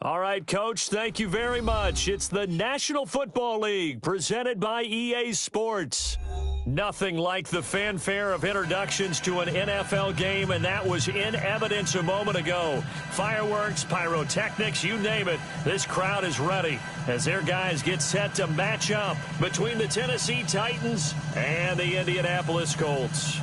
All right, Coach, thank you very much. It's the National Football League presented by EA Sports. Nothing like the fanfare of introductions to an NFL game, and that was in evidence a moment ago. Fireworks, pyrotechnics, you name it. This crowd is ready as their guys get set to match up between the Tennessee Titans and the Indianapolis Colts.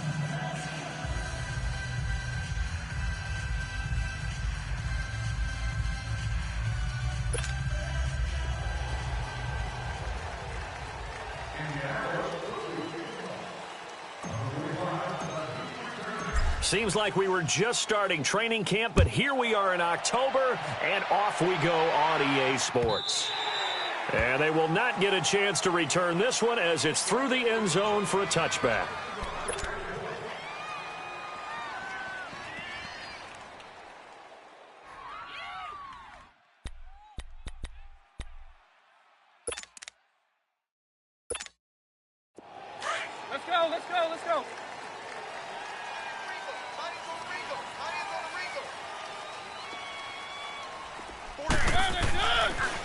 Seems like we were just starting training camp, but here we are in October, and off we go on EA Sports. And they will not get a chance to return this one as it's through the end zone for a touchback. Let's go, let's go, let's go.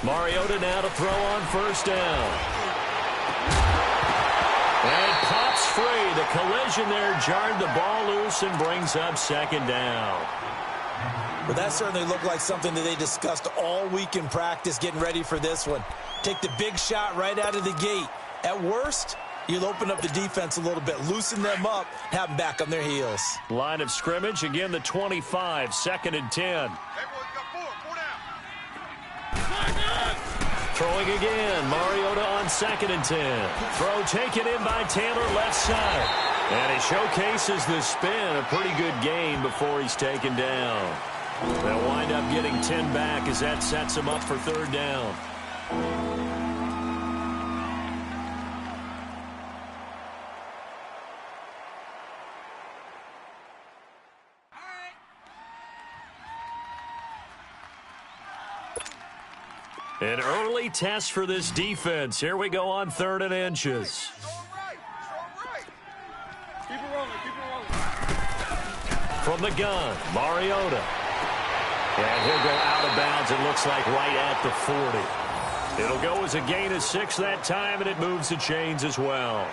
Mariota now to throw on first down. And it pops free. The collision there jarred the ball loose and brings up second down. Well, that certainly looked like something that they discussed all week in practice getting ready for this one. Take the big shot right out of the gate. At worst, you'll open up the defense a little bit, loosen them up, have them back on their heels. Line of scrimmage, again the 25, 2nd and 10. Throwing again, Mariota on 2nd and 10. Throw taken in by Taylor left side. And he showcases the spin, a pretty good gain before he's taken down. They'll wind up getting 10 back as that sets him up for third down. An early test for this defense. Here we go on 3rd and inches. Keep it rolling, keep it rolling. From the gun, Mariota. And he'll go out of bounds, it looks like right at the 40. It'll go as a gain of 6 that time, and it moves the chains as well.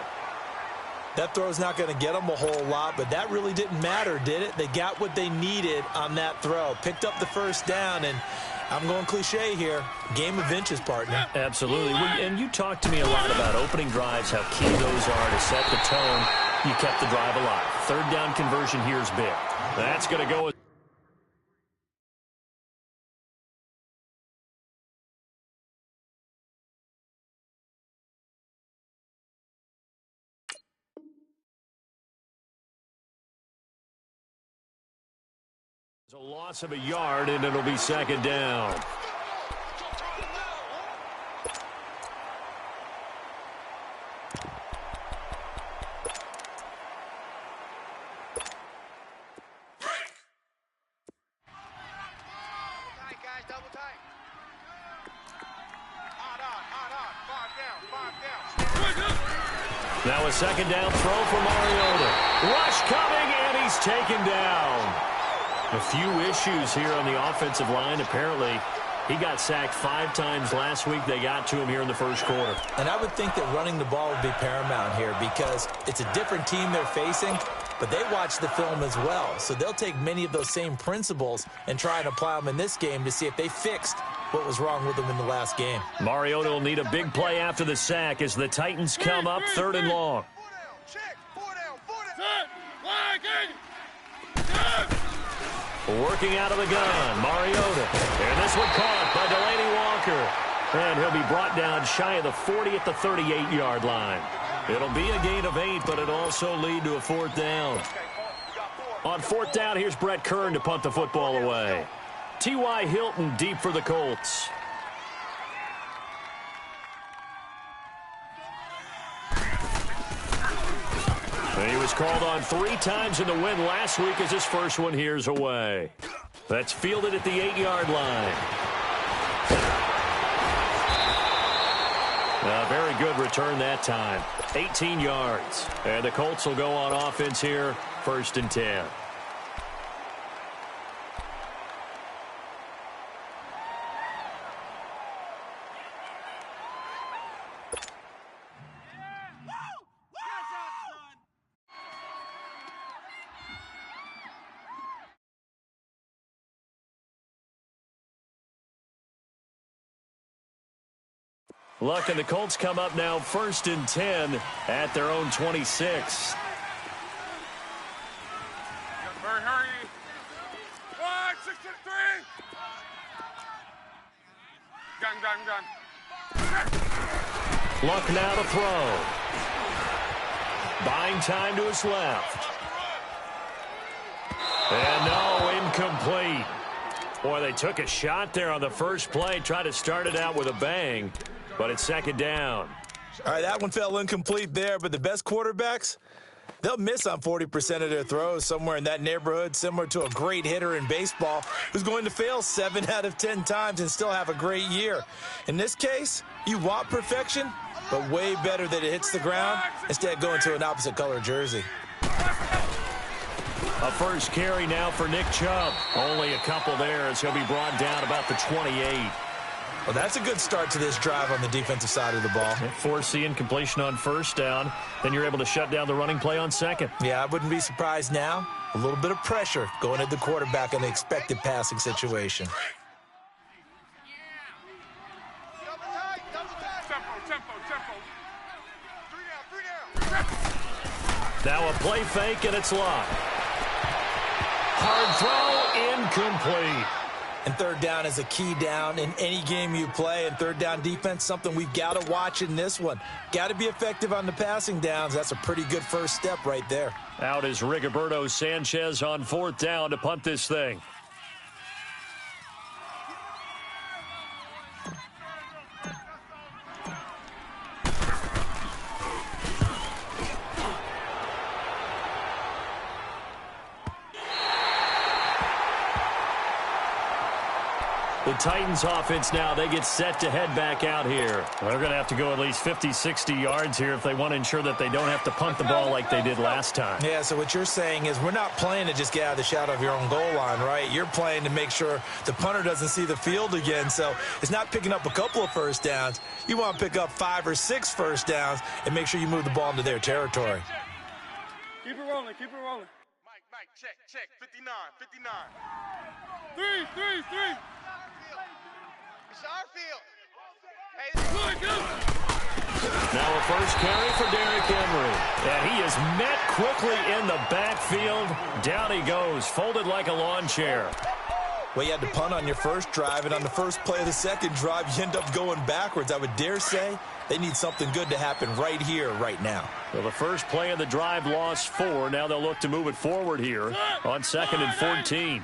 That throw's not going to get them a whole lot, but that really didn't matter, did it? They got what they needed on that throw. Picked up the first down, and I'm going cliche here. Game of inches, partner. Absolutely. And you talked to me a lot about opening drives, how key those are to set the tone. You kept the drive alive. 3rd down conversion here is big. That's going to go. It's a loss of a yard, and it'll be 2nd down. Now a 2nd down throw for Mariota. Rush coming, and he's taken down. A few issues here on the offensive line. Apparently, he got sacked 5 times last week. They got to him here in the first quarter. And I would think that running the ball would be paramount here because it's a different team they're facing, but they watch the film as well. So they'll take many of those same principles and try and apply them in this game to see if they fixed what was wrong with them in the last game. Mariota will need a big play after the sack as the Titans come up 3rd and long. Working out of the gun, Mariota. And this one caught by Delaney Walker. And he'll be brought down shy of the 40 at the 38-yard line. It'll be a gain of 8, but it'll also lead to a 4th down. On 4th down, here's Brett Kern to punt the football away. T.Y. Hilton deep for the Colts. He was called on 3 times in the win last week as his first one here's away. That's fielded at the 8-yard line. A very good return that time. 18 yards. And the Colts will go on offense here, 1st and 10. Luck and the Colts come up now 1st and 10 at their own 26. Hurry, hurry. 1, 6, 3. Gun. Luck now to throw. Buying time to his left. And no, incomplete. Boy, they took a shot there on the first play, tried to start it out with a bang, but it's 2nd down. All right, that one fell incomplete there, but the best quarterbacks, they'll miss on 40% of their throws, somewhere in that neighborhood, similar to a great hitter in baseball who's going to fail 7 out of 10 times and still have a great year. In this case, you want perfection, but way better that it hits the ground instead of going to an opposite color jersey. A first carry now for Nick Chubb. Only a couple there as he'll be brought down about the 28. Well, that's a good start to this drive on the defensive side of the ball. Force the incompletion on 1st down. Then you're able to shut down the running play on 2nd. Yeah, I wouldn't be surprised now. A little bit of pressure going at the quarterback in the expected passing situation. Tempo. 3 down. Now a play fake, and it's Luck. Hard throw, incomplete. And 3rd down is a key down in any game you play. And 3rd down defense, something we've got to watch in this one. Got to be effective on the passing downs. That's a pretty good first step right there. Out is Rigoberto Sanchez on 4th down to punt this thing. The Titans offense now, they get set to head back out here. They're going to have to go at least 50, 60 yards here if they want to ensure that they don't have to punt the ball like they did last time. Yeah, so what you're saying is we're not playing to just get out of the shadow of your own goal line, right? You're playing to make sure the punter doesn't see the field again. So it's not picking up a couple of first downs. You want to pick up 5 or 6 first downs and make sure you move the ball into their territory. Keep it rolling. Mike, check. 59. 3. It's our field. Hey, now a first carry for Derrick Henry. And he is met quickly in the backfield. Down he goes, folded like a lawn chair. Well, you had to punt on your first drive, and on the first play of the second drive, you end up going backwards. I would dare say they need something good to happen right here, right now. Well, the first play of the drive lost 4. Now they'll look to move it forward here on 2nd and 14.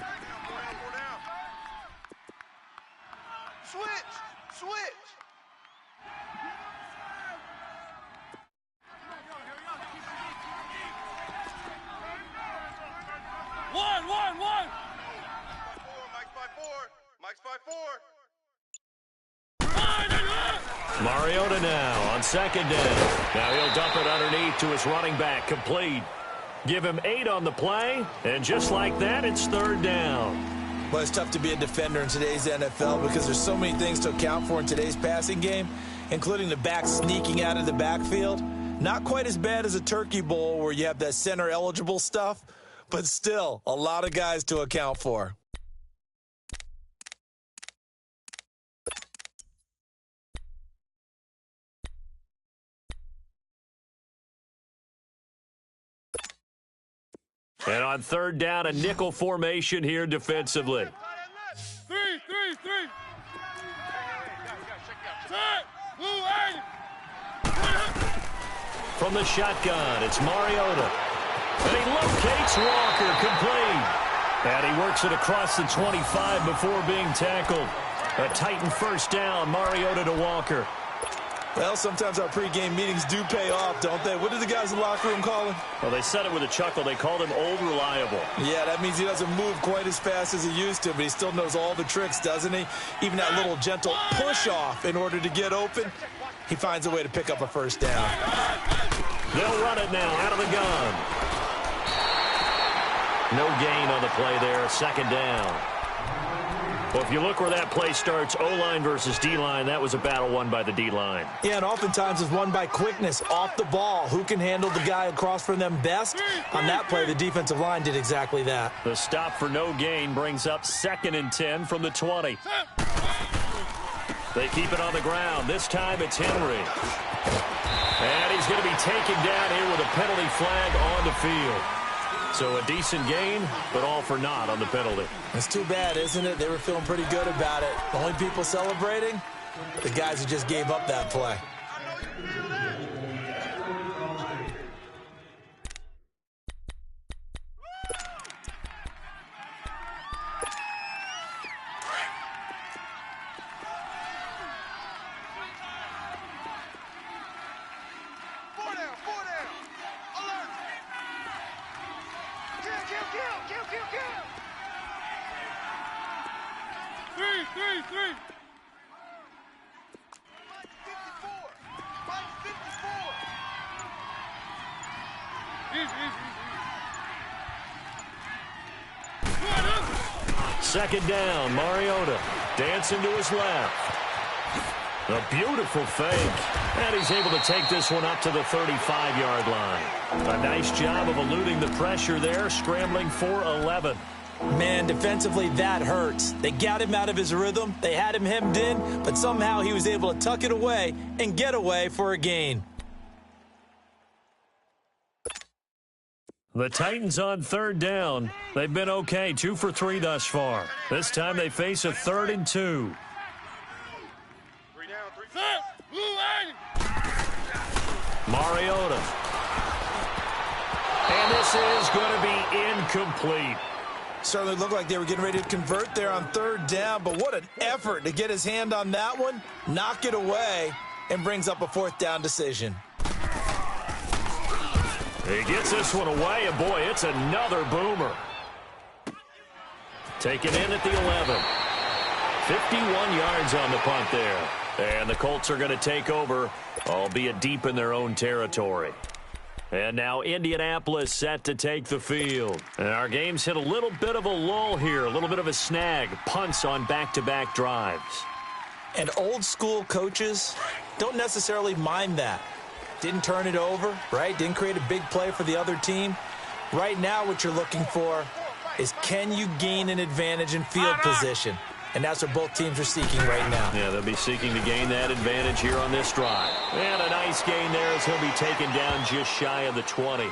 Switch. 1. Mike's by 4. Mariota now on 2nd down. Now he'll dump it underneath to his running back, complete. Give him 8 on the play, and just like that, it's 3rd down. Well, it's tough to be a defender in today's NFL because there's so many things to account for in today's passing game, including the back sneaking out of the backfield. Not quite as bad as a turkey bowl where you have that center-eligible stuff, but still a lot of guys to account for. And on 3rd down, a nickel formation here defensively. 3. From the shotgun, it's Mariota. And he locates Walker, complete. And he works it across the 25 before being tackled. A Titan first down, Mariota to Walker. Well, sometimes our pregame meetings do pay off, don't they? What did the guys in the locker room call him? Well, they said it with a chuckle. They called him Old Reliable. Yeah, that means he doesn't move quite as fast as he used to, but he still knows all the tricks, doesn't he? Even that little gentle push-off in order to get open, he finds a way to pick up a first down. They'll run it now out of the gun. No gain on the play there, 2nd down. Well, if you look where that play starts, O-line versus D-line, that was a battle won by the D-line. Yeah, and oftentimes it's won by quickness off the ball. Who can handle the guy across from them best? On that play, the defensive line did exactly that. The stop for no gain brings up 2nd and 10 from the 20. They keep it on the ground. This time it's Henry. And he's going to be taken down here with a penalty flag on the field. So a decent gain, but all for naught on the penalty. It's too bad, isn't it? They were feeling pretty good about it. The only people celebrating, the guys who just gave up that play. Three. Second down, Mariota dancing to his left. A beautiful fake. And he's able to take this one up to the 35-yard line. A nice job of eluding the pressure there, scrambling for 11. Man, defensively, that hurts. They got him out of his rhythm. They had him hemmed in, but somehow he was able to tuck it away and get away for a gain. The Titans on third down. They've been okay, 2 for 3 thus far. This time they face a 3rd and 2. 3 down, 3 set. Blue Mariota. And this is going to be incomplete. Certainly looked like they were getting ready to convert there on third down, but what an effort to get his hand on that one, knock it away, and brings up a 4th down decision. He gets this one away, and boy, it's another boomer. Taken in at the 11. 51 yards on the punt there. And the Colts are going to take over, albeit deep in their own territory. And now Indianapolis set to take the field. And our game's hit a little bit of a lull here, a little bit of a snag. Punts on back-to-back drives. And old school coaches don't necessarily mind that. Didn't turn it over, right? Didn't create a big play for the other team. Right now what you're looking for is, can you gain an advantage in field position? And that's what both teams are seeking right now. Yeah, they'll be seeking to gain that advantage here on this drive. And a nice gain there as he'll be taken down just shy of the 20.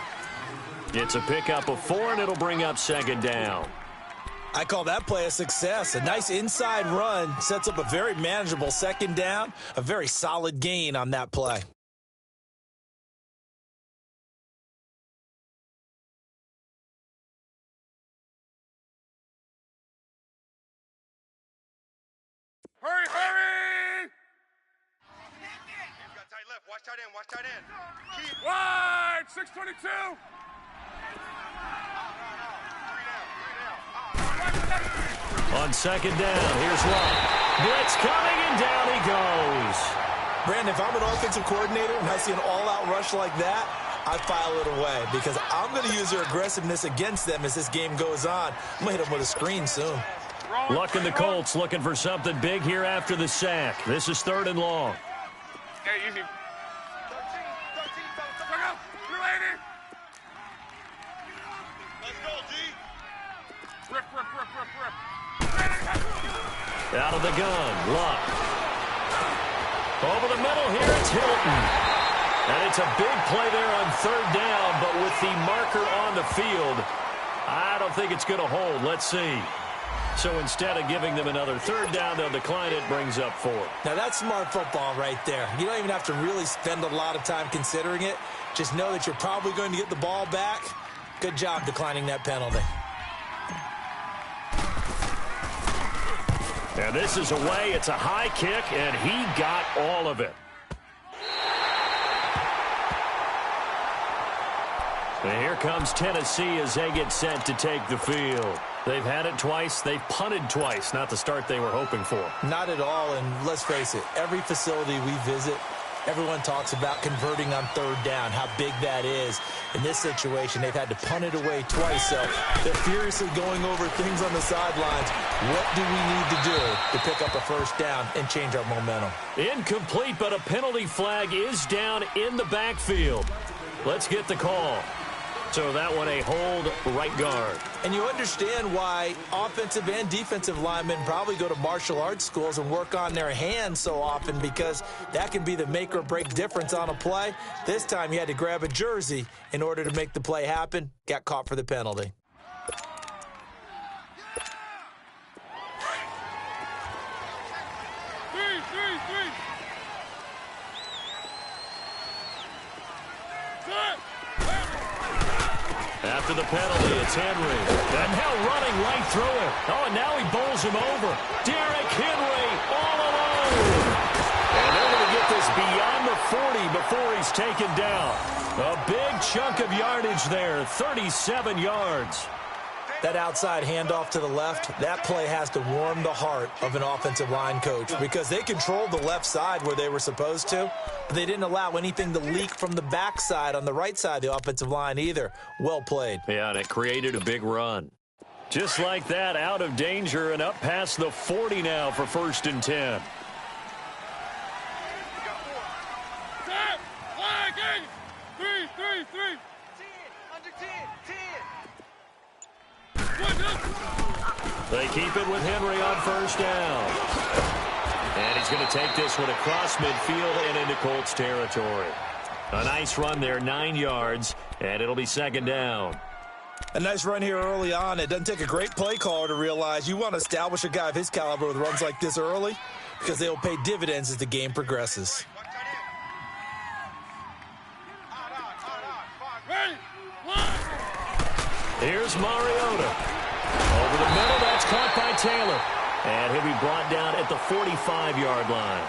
It's a pickup of 4, and it'll bring up 2nd down. I call that play a success. A nice inside run sets up a very manageable 2nd down. A very solid gain on that play. Hurry! Got tight left. Watch tight end. Keep wide. 622. On 2nd down, here's one. Blitz coming, and down he goes. Brandon, if I'm an offensive coordinator and I see an all-out rush like that, I file it away because I'm going to use their aggressiveness against them as this game goes on. I'm going to hit them with a screen soon. Luck in the Colts looking for something big here after the sack. This is 3rd and long. Hey, easy. 13, check out. 380. Let's go, D. Rip. Out of the gun, Luck. Over the middle here, it's Hilton. And it's a big play there on 3rd down, but with the marker on the field, I don't think it's going to hold. Let's see. So instead of giving them another 3rd down, they'll decline it, brings up 4. Now that's smart football right there. You don't even have to really spend a lot of time considering it. Just know that you're probably going to get the ball back. Good job declining that penalty. And this is away. It's a high kick, and he got all of it. And here comes Tennessee as they get set to take the field. They've had it twice. They've punted twice. Not the start they were hoping for. Not at all, and let's face it, every facility we visit, everyone talks about converting on 3rd down, how big that is. In this situation, they've had to punt it away twice, so they're furiously going over things on the sidelines. What do we need to do to pick up a 1st down and change our momentum? Incomplete, but a penalty flag is down in the backfield. Let's get the call. So that one a hold right guard. And you understand why offensive and defensive linemen probably go to martial arts schools and work on their hands so often, because that can be the make or break difference on a play. This time you had to grab a jersey in order to make the play happen. Got caught for the penalty. After the penalty, it's Henry. And now running right through him. Oh, and now he bowls him over. Derrick Henry all alone. And they're going to get this beyond the 40 before he's taken down. A big chunk of yardage there, 37 yards. That outside handoff to the left, that play has to warm the heart of an offensive line coach, because they controlled the left side where they were supposed to, but they didn't allow anything to leak from the backside on the right side of the offensive line either. Well played. Yeah, and it created a big run. Just like that, out of danger and up past the 40 now for 1st and 10. They keep it with Henry on 1st down. And he's going to take this one across midfield and into Colts territory. A nice run there, 9 yards, and it'll be 2nd down. A nice run here early on. It doesn't take a great play caller to realize you want to establish a guy of his caliber with runs like this early, because they will pay dividends as the game progresses. Here's Mariota. Over the middle, that's caught by Taylor. And he'll be brought down at the 45-yard line.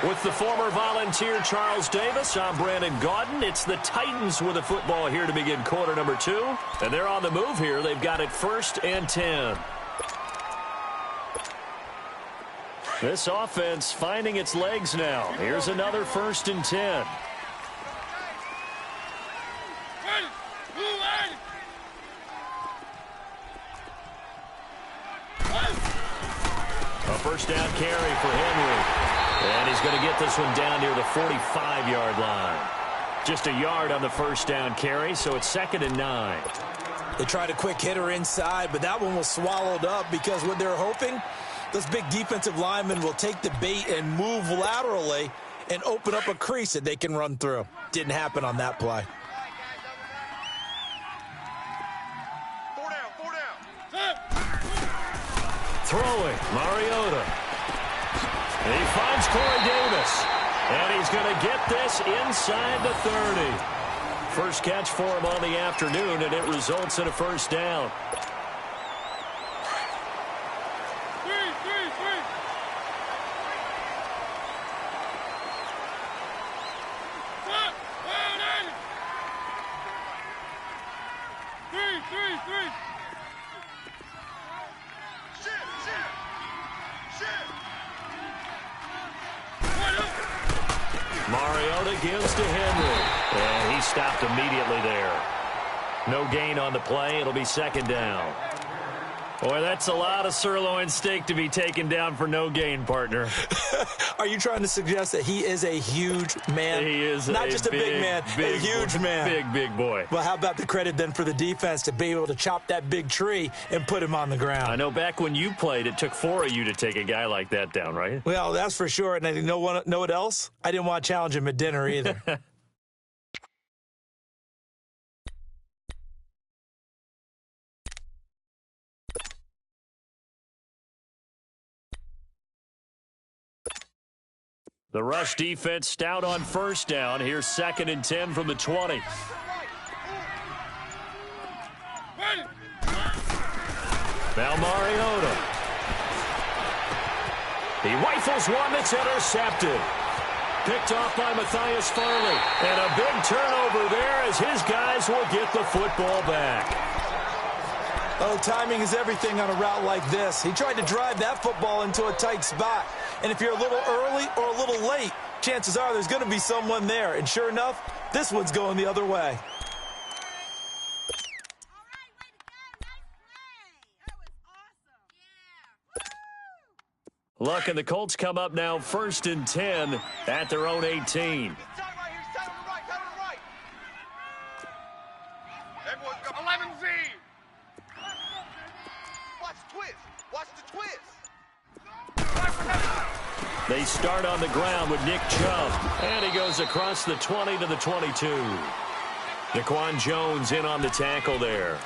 With the former Volunteer Charles Davis, I'm Brandon Gaudin. It's the Titans with the football here to begin quarter number 2. And they're on the move here. They've got it 1st and 10. This offense finding its legs now. Here's another 1st and 10. A 1st down carry for Henry. And he's going to get this one down near the 45-yard line. Just a yard on the 1st down carry, so it's 2nd and 9. They tried a quick hitter inside, but that one was swallowed up, because what they're hoping, those big defensive linemen will take the bait and move laterally and open up a crease that they can run through. Didn't happen on that play. Throwing, Mariota. He finds Corey Davis. And he's going to get this inside the 30. First catch for him on the afternoon, and it results in a 1st down. Mariota gives to Henry, and he stopped immediately there. No gain on the play. It'll be 2nd down. Boy, that's a lot of sirloin steak to be taken down for no gain, partner. Are you trying to suggest that he is a huge man? He is not just a big man, a huge man. Big boy. Well, how about the credit then for the defense to be able to chop that big tree and put him on the ground? I know back when you played, it took 4 of you to take a guy like that down, right? Well, that's for sure. And know what else? I didn't want to challenge him at dinner either. The rush defense stout on 1st down. Here's 2nd and 10 from the 20. Now Mariota. He rifles one that's intercepted. Picked off by Matthias Farley. And a big turnover there as his guys will get the football back. Oh, timing is everything on a route like this. He tried to drive that football into a tight spot. And if you're a little early or a little late, chances are there's going to be someone there. And sure enough, this one's going the other way. Look, and the Colts come up now 1st and 10 at their own 18. They start on the ground with Nick Chubb. And he goes across the 20 to the 22. Daquan Jones in on the tackle there.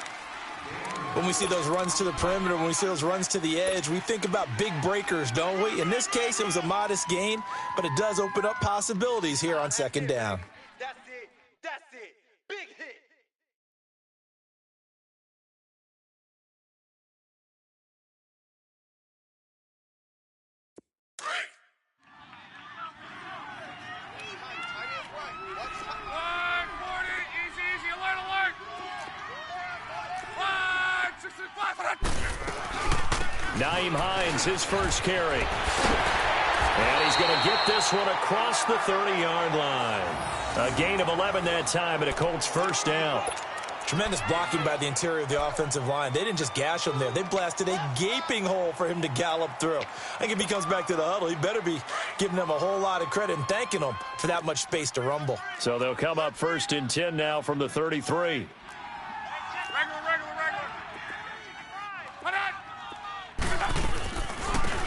When we see those runs to the perimeter, when we see those runs to the edge, we think about big breakers, don't we? In this case, it was a modest gain, but it does open up possibilities here on second down. That's it. That's it. Big hit. Nyheim Hines, his first carry. And he's going to get this one across the 30-yard line. A gain of 11 that time and a Colts first down. Tremendous blocking by the interior of the offensive line. They didn't just gash him there. They blasted a gaping hole for him to gallop through. I think if he comes back to the huddle, he better be giving them a whole lot of credit and thanking them for that much space to rumble. So they'll come up first and 10 now from the 33.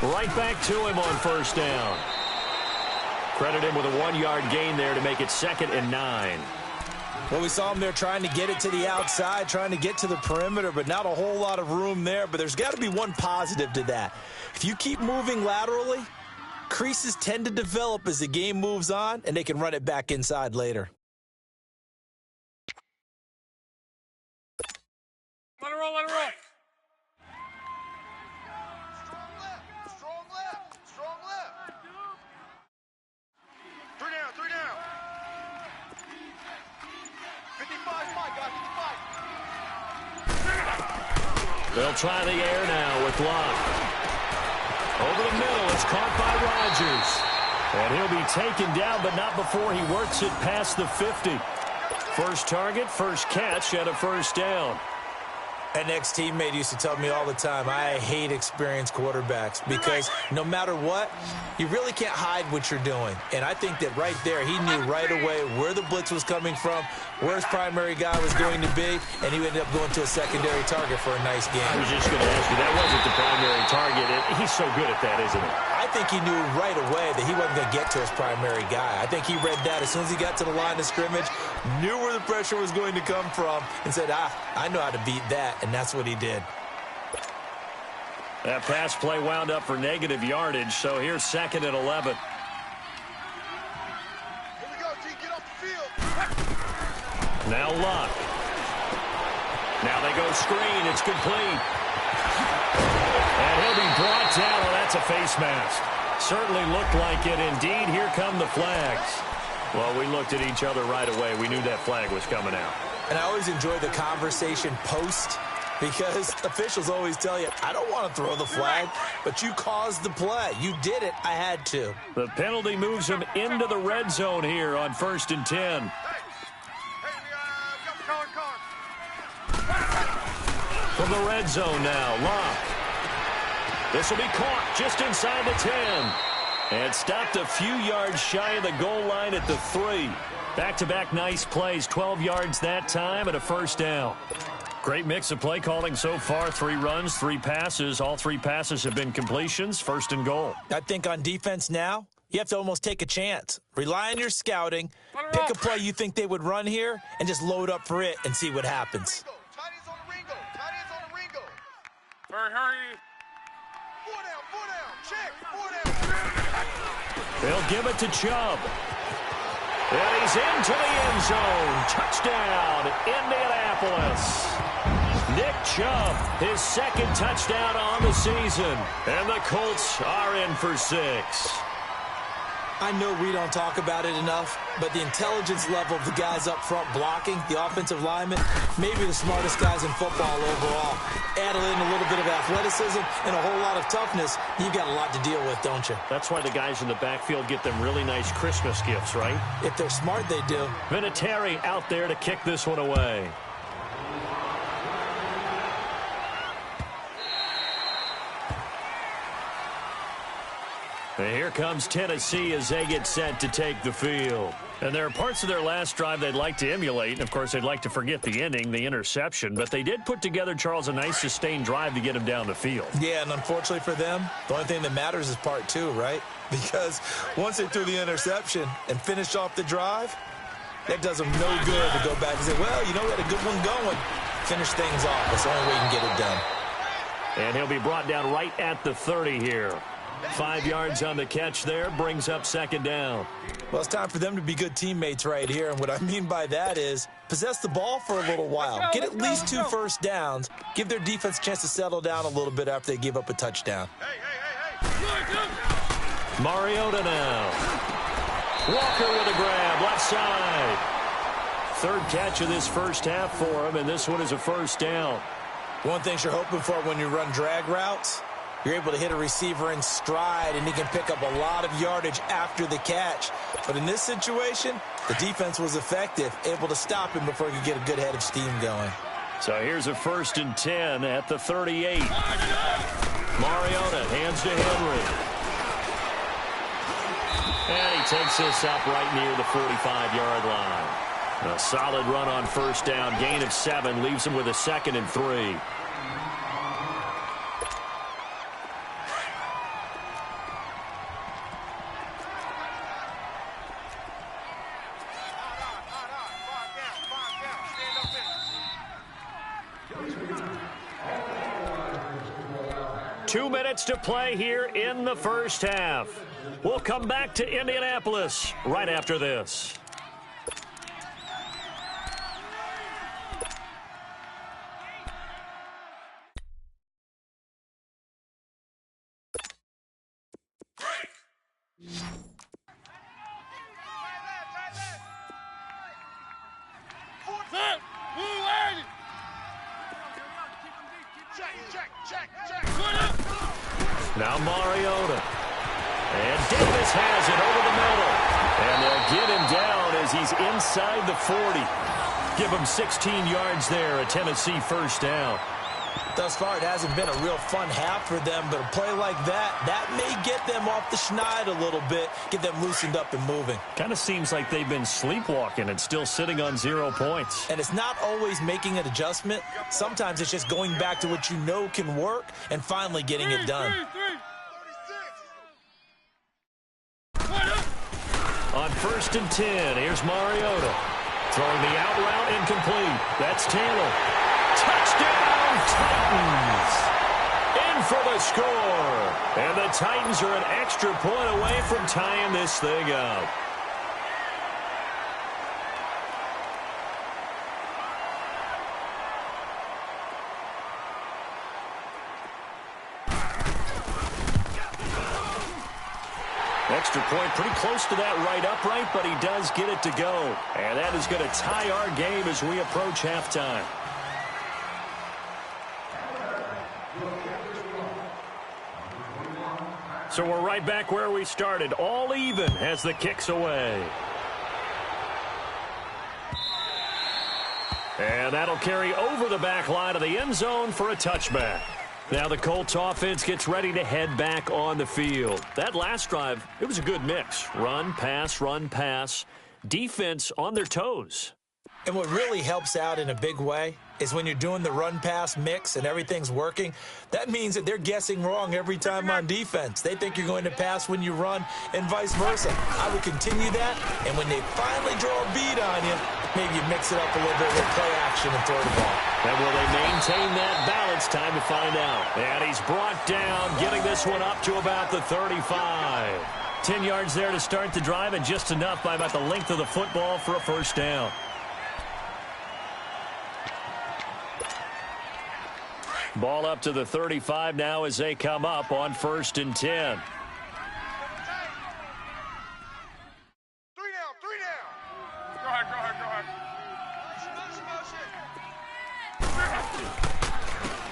Right back to him on first down. Credit him with a 1-yard gain there to make it 2nd and 9. Well, we saw him there trying to get it to the outside, trying to get to the perimeter, but not a whole lot of room there. But there's got to be one positive to that. If you keep moving laterally, creases tend to develop as the game moves on, and they can run it back inside later. Let it roll, let it roll. Strong left, strong left. 3 down, 3 down. 55, Mike, got 55. They'll try the air now with Locke. Over the middle, it's caught by Rodgers. And he'll be taken down, but not before he works it past the 50. First target, first catch, and a first down. An ex-teammate used to tell me all the time, I hate experienced quarterbacks because no matter what, you really can't hide what you're doing. And I think that right there, he knew right away where the blitz was coming from, where his primary guy was going to be, and he ended up going to a secondary target for a nice game. I was just going to ask you, that wasn't the primary target. He's so good at that, isn't he? I think he knew right away that he wasn't going to get to his primary guy. I think he read that as soon as he got to the line of scrimmage, knew where the pressure was going to come from, and said, I know how to beat that, and that's what he did. That pass play wound up for negative yardage, so here's 2nd and 11. Here we go, G, get off the field. Now Locke. Now they go screen, it's complete. And he'll be brought down. Oh, that's a face mask. Certainly looked like it. Indeed, here come the flags. Well, we looked at each other right away. We knew that flag was coming out. And I always enjoy the conversation post because officials always tell you, I don't want to throw the flag, but you caused the play. You did it. I had to. The penalty moves him into the red zone here on 1st and 10. From the red zone now, Locke. This will be caught just inside the 10. And stopped a few yards shy of the goal line at the 3. Back-to-back nice plays, 12 yards that time and a first down. Great mix of play calling so far. 3 runs, 3 passes. All 3 passes have been completions, 1st and goal. I think on defense now, you have to almost take a chance. Rely on your scouting, pick a play you think they would run here, and just load up for it and see what happens. Hurry. 4 down, check, 4 down. They'll give it to Chubb. And he's into the end zone. Touchdown, Indianapolis. Nick Chubb, his 2nd touchdown on the season. And the Colts are in for 6. I know we don't talk about it enough, but the intelligence level of the guys up front blocking, the offensive linemen, maybe the smartest guys in football overall. Add in a little bit of athleticism and a whole lot of toughness, you've got a lot to deal with, don't you? That's why the guys in the backfield get them really nice Christmas gifts, right? If they're smart, they do. Vinatieri out there to kick this one away. And here comes Tennessee as they get set to take the field. And there are parts of their last drive they'd like to emulate. And, of course, they'd like to forget the ending, the interception. But they did put together, Charles, a nice sustained drive to get him down the field. Yeah, and unfortunately for them, the only thing that matters is part two, right? Because once they threw the interception and finished off the drive, that does them no good to go back and say, well, you know, we had a good one going. Finish things off. That's the only way you can get it done. And he'll be brought down right at the 30 here. 5 yards on the catch there, brings up second down. Well, it's time for them to be good teammates right here. And what I mean by that is possess the ball for a little while. Get at least 2 first downs. Give their defense a chance to settle down a little bit after they give up a touchdown. Mariota now. Walker with a grab, left side. 3rd catch of this first half for him, and this one is a first down. One thing you're hoping for when you run drag routes, you're able to hit a receiver in stride, and he can pick up a lot of yardage after the catch. But in this situation, the defense was effective, able to stop him before he could get a good head of steam going. So here's a 1st and 10 at the 38. Mariota hands to Henry. And he takes this up right near the 45-yard line. A solid run on first down. Gain of 7 leaves him with a 2nd and 3. Two minutes to play here in the first half. We'll come back to Indianapolis right after this. Now Mariota. And Davis has it over the middle. And they'll get him down as he's inside the 40. Give him 16 yards there, a Tennessee first down. Thus far, it hasn't been a real fun half for them, but a play like that may get them off the schneid a little bit, get them loosened up and moving. Kind of seems like they've been sleepwalking and still sitting on 0 points. And it's not always making an adjustment. Sometimes it's just going back to what you know can work and finally getting it done. On 1st and 10, here's Mariota. Throwing the out route incomplete. That's Taylor. Touchdown, Titans! In for the score. And the Titans are an extra point away from tying this thing up. Extra point pretty close to that right upright, but he does get it to go. And that is going to tie our game as we approach halftime. So we're right back where we started, all even as the kick's away. And that'll carry over the back line of the end zone for a touchback. Now the Colts offense gets ready to head back on the field. That last drive, it was a good mix. Run, pass, defense on their toes. And what really helps out in a big way is when you're doing the run-pass mix and everything's working, that means that they're guessing wrong every time on defense. They think you're going to pass when you run and vice versa. I would continue that, and when they finally draw a bead on you, maybe you mix it up a little bit with play action and throw the ball. And will they maintain that balance? Time to find out. And he's brought down, getting this one up to about the 35. 10 yards there to start the drive, and just enough by about the length of the football for a first down. Ball up to the 35 now as they come up on 1st and 10. 3 down. Go ahead.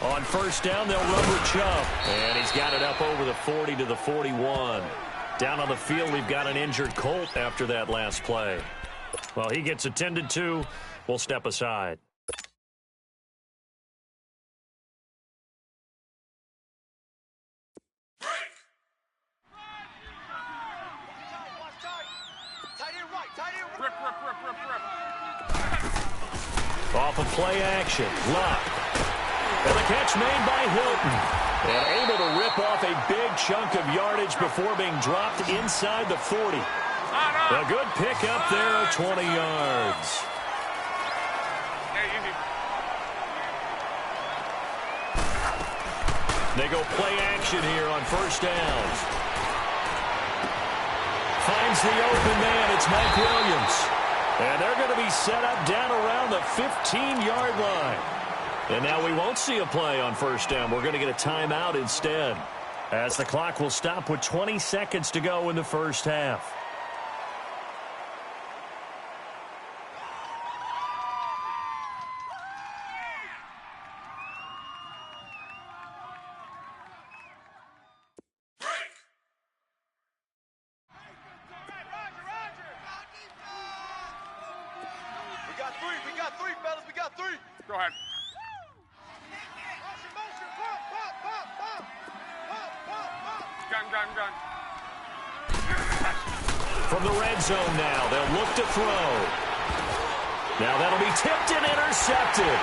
On 1st down, they'll rubber Chubb. And he's got it up over the 40 to the 41. Down on the field, we've got an injured Colt after that last play. Well, he gets attended to. We'll step aside. off of play action. Luck. And the catch made by Hilton. And able to rip off a big chunk of yardage before being dropped inside the 40. A good pickup there of 20 yards. They go play action here on first downs. Finds the open man. It's Mike Williams. And they're going to be set up down around the 15-yard line. And now we won't see a play on first down. We're going to get a timeout instead, as the clock will stop with 20 seconds to go in the first half. We got three, fellas. We got three. Go ahead. Motion. Pump. Gun. From the red zone now, they'll look to throw. Now that'll be tipped and intercepted.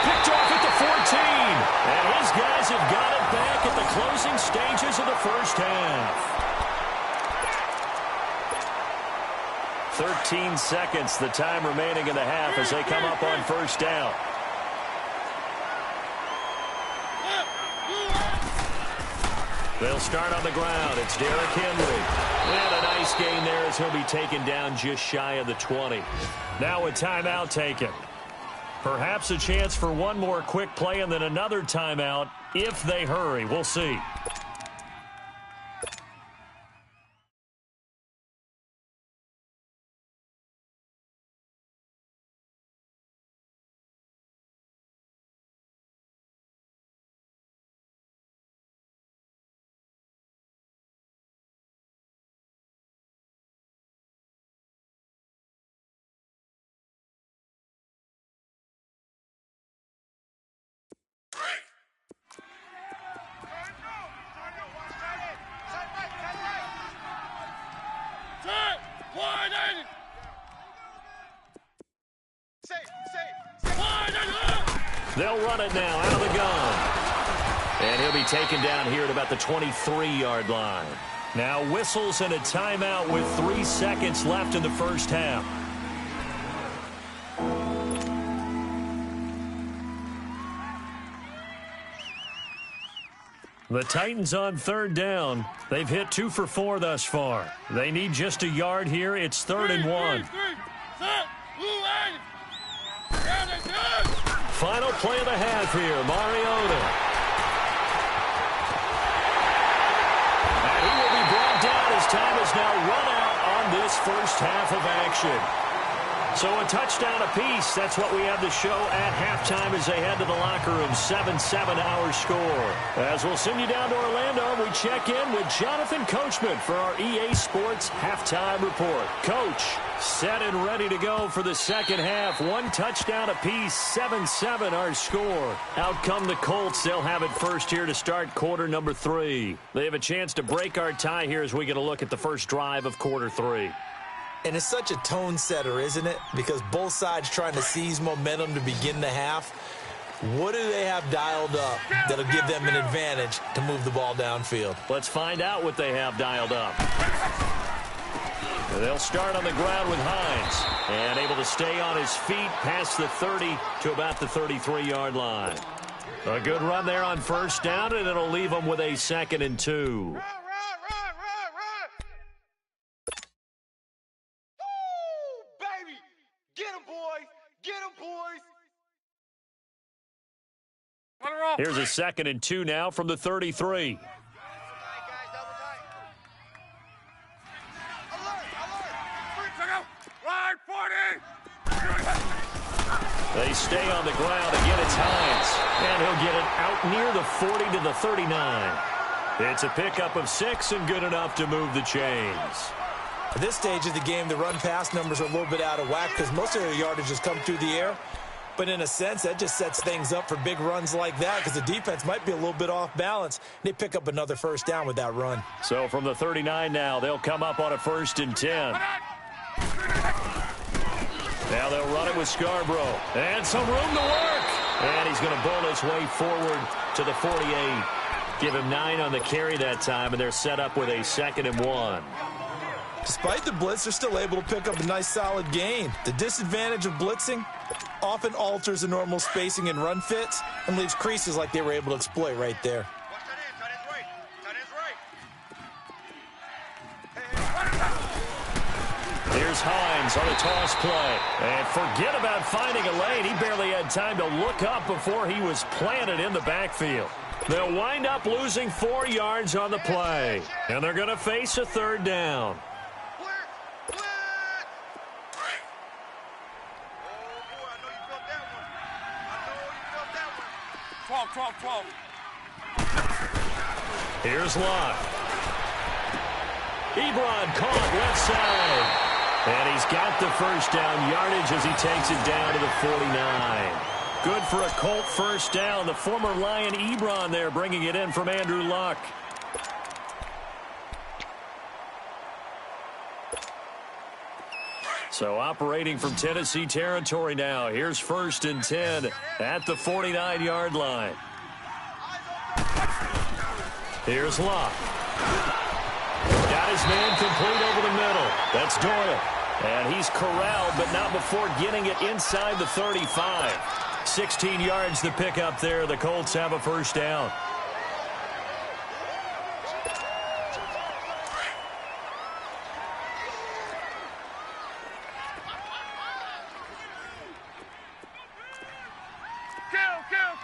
Picked off at the 14. And his guys have got it back at the closing stages of the first half. 13 seconds, the time remaining in the half as they come up on first down. They'll start on the ground. It's Derrick Henry. And a nice gain there as he'll be taken down just shy of the 20. Now a timeout taken. Perhaps a chance for one more quick play and then another timeout if they hurry. We'll see. They'll run it now out of the gun. And he'll be taken down here at about the 23-yard line. Now whistles and a timeout with 3 seconds left in the first half. The Titans on third down. They've hit 2 for 4 thus far. They need just a yard here. It's 3rd and 1. Final play of the half here, Mariota. And he will be brought down as time is now run out on this first half of action. So a touchdown apiece. That's what we have to show at halftime as they head to the locker room. 7-7 our score. As we'll send you down to Orlando, we check in with Jonathan Coachman for our EA Sports Halftime Report. Coach, set and ready to go for the second half. 1 touchdown apiece, 7-7 our score. Out come the Colts. They'll have it first here to start quarter number 3. They have a chance to break our tie here as we get a look at the first drive of quarter 3. And it's such a tone setter, isn't it? Because both sides trying to seize momentum to begin the half. What do they have dialed up that'll give them an advantage to move the ball downfield? Let's find out what they have dialed up. They'll start on the ground with Hines. And able to stay on his feet past the 30 to about the 33-yard line. A good run there on first down, and it'll leave them with a 2nd and 2. Here's a 2nd and 2 now from the 33. They stay on the ground. Again, it's Hines. And he'll get it out near the 40 to the 39. It's a pickup of 6 and good enough to move the chains. At this stage of the game, the run-pass numbers are a little bit out of whack because most of their yardage has come through the air. But in a sense, that just sets things up for big runs like that because the defense might be a little bit off balance. They pick up another first down with that run. So from the 39 now, they'll come up on a 1st and 10. Now they'll run it with Scarborough. And some room to work. And he's going to bowl his way forward to the 48. Give him 9 on the carry that time, and they're set up with a 2nd and 1. Despite the blitz, they're still able to pick up a nice solid gain. The disadvantage of blitzing often alters the normal spacing and run fits and leaves creases like they were able to exploit right there. Watch that in. Tight end's right. Tight end's right. Here's Hines on a toss play. And forget about finding a lane. He barely had time to look up before he was planted in the backfield. They'll wind up losing 4 yards on the play. And they're going to face a 3rd down. Blitz! Blitz! Oh, boy, I know you felt that one. I know you felt that one. 12. Here's Locke. Ebron caught left side. And he's got the first down yardage as he takes it down to the 49. Good for a Colt first down. The former Lion Ebron there bringing it in from Andrew Luck. So operating from Tennessee territory now. Here's 1st and 10 at the 49-yard line. Here's Luck. Got his man complete over the middle. That's Doyle. And he's corralled, but not before getting it inside the 35. 16 yards to pick up there. The Colts have a first down.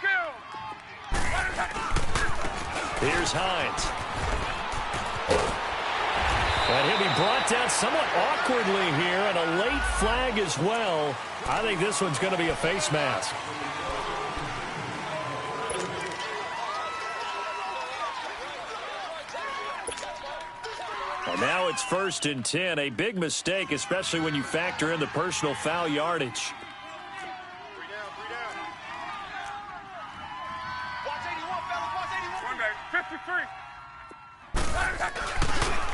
Kill! Here's Hines. And he'll be brought down somewhat awkwardly here, and a late flag as well. I think this one's going to be a face mask. And now it's 1st and 10. A big mistake, especially when you factor in the personal foul yardage. 3 down. Watch 81, fellas. Watch 81. 53.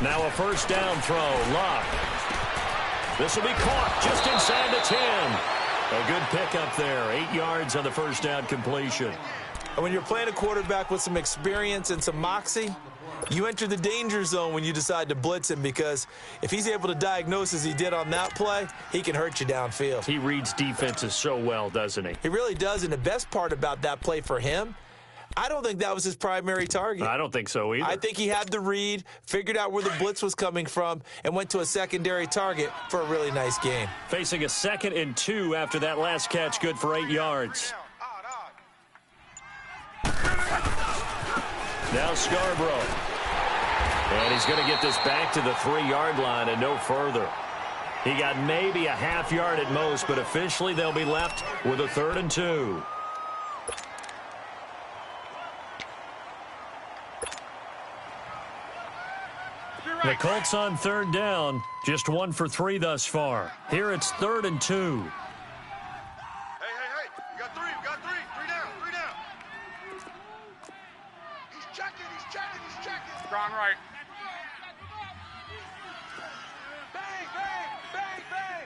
Now a first down throw. Locke. This will be caught just inside the 10. A good pickup there. 8 yards on the first down completion. And when you're playing a quarterback with some experience and some moxie, you enter the danger zone when you decide to blitz him, because if he's able to diagnose as he did on that play, he can hurt you downfield. He reads defenses so well, doesn't he? He really does, and the best part about that play for him, I don't think that was his primary target. I don't think so either. I think he had the read, figured out where the blitz was coming from, and went to a secondary target for a really nice gain. Facing a 2nd and 2 after that last catch, good for 8 yards. Now Scarborough. And he's going to get this back to the 3-yard line and no further. He got maybe a half yard at most, but officially they'll be left with a 3rd and 2. The Colts on 3rd down, just 1 for 3 thus far. Here it's 3rd and 2. Hey. We got 3. 3 down. He's checking. Gone right. Bang.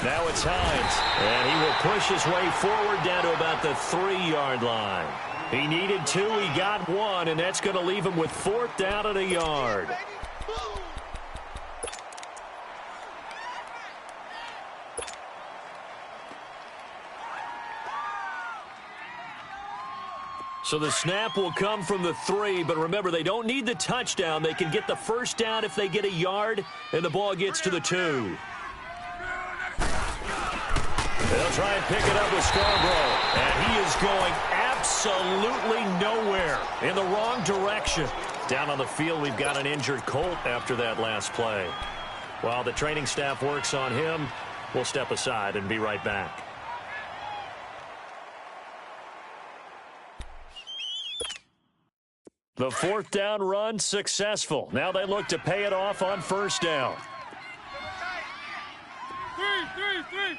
Now it's Hines, and he will push his way forward down to about the 3-yard line. He needed 2, he got 1, and that's going to leave him with 4th down and a yard. So the snap will come from the 3, but remember, they don't need the touchdown. They can get the first down if they get a yard, and the ball gets to the 2. They'll try and pick it up with Scarborough, and he is going absolutely nowhere, in the wrong direction. Down on the field, we've got an injured Colt after that last play. While the training staff works on him, we'll step aside and be right back. The 4th down run successful. Now they look to pay it off on 1st down. 3.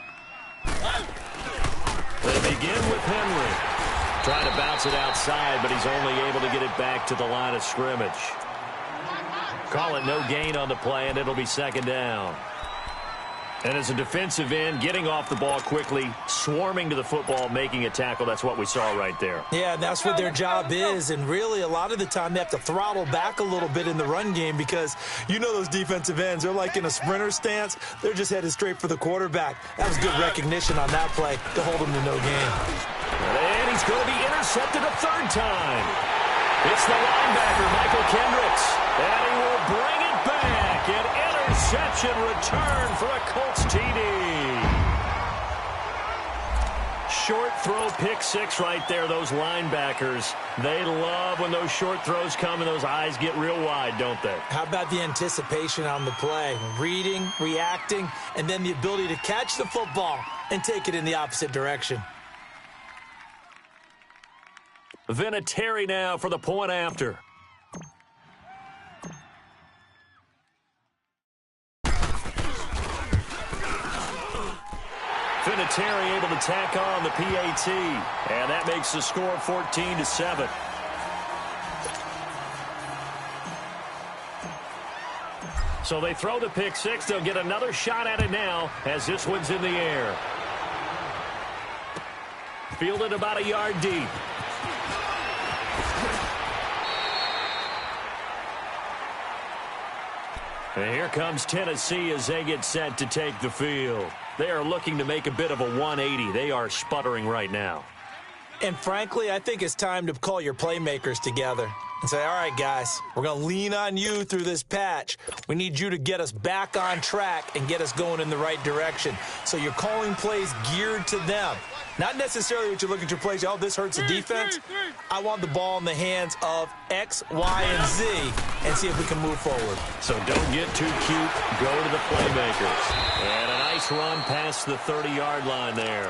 They begin with Henry. Trying to bounce it outside, but he's only able to get it back to the line of scrimmage. Call it no gain on the play, and it'll be 2nd down. And as a defensive end, getting off the ball quickly, swarming to the football, making a tackle, that's what we saw right there. Yeah, and that's what their job is. And really, a lot of the time, they have to throttle back a little bit in the run game because you know those defensive ends, they're like in a sprinter stance. They're just headed straight for the quarterback. That was good recognition on that play to hold them to no gain. And he's going to be intercepted a third time. It's the linebacker, Michael Kendricks. And he will bring it back. An interception return for a Colts TD. Short throw, pick six right there. Those linebackers, they love when those short throws come and those eyes get real wide, don't they? How about the anticipation on the play? Reading, reacting, and then the ability to catch the football and take it in the opposite direction. Vinatieri now for the point after. Vinatieri able to tack on the PAT, and that makes the score 14-7. So they throw the pick six. They'll get another shot at it now as this one's in the air. Fielded about a yard deep. And here comes Tennessee as they get set to take the field. They are looking to make a bit of a 180. They are sputtering right now. And frankly, I think it's time to call your playmakers together and say, all right, guys, we're going to lean on you through this patch. We need you to get us back on track and get us going in the right direction. So you're calling plays geared to them. Not necessarily what you're looking to plays, oh, this hurts the defense. I want the ball in the hands of X, Y, and Z and see if we can move forward. So don't get too cute. Go to the playmakers. And a nice run past the 30-yard line there.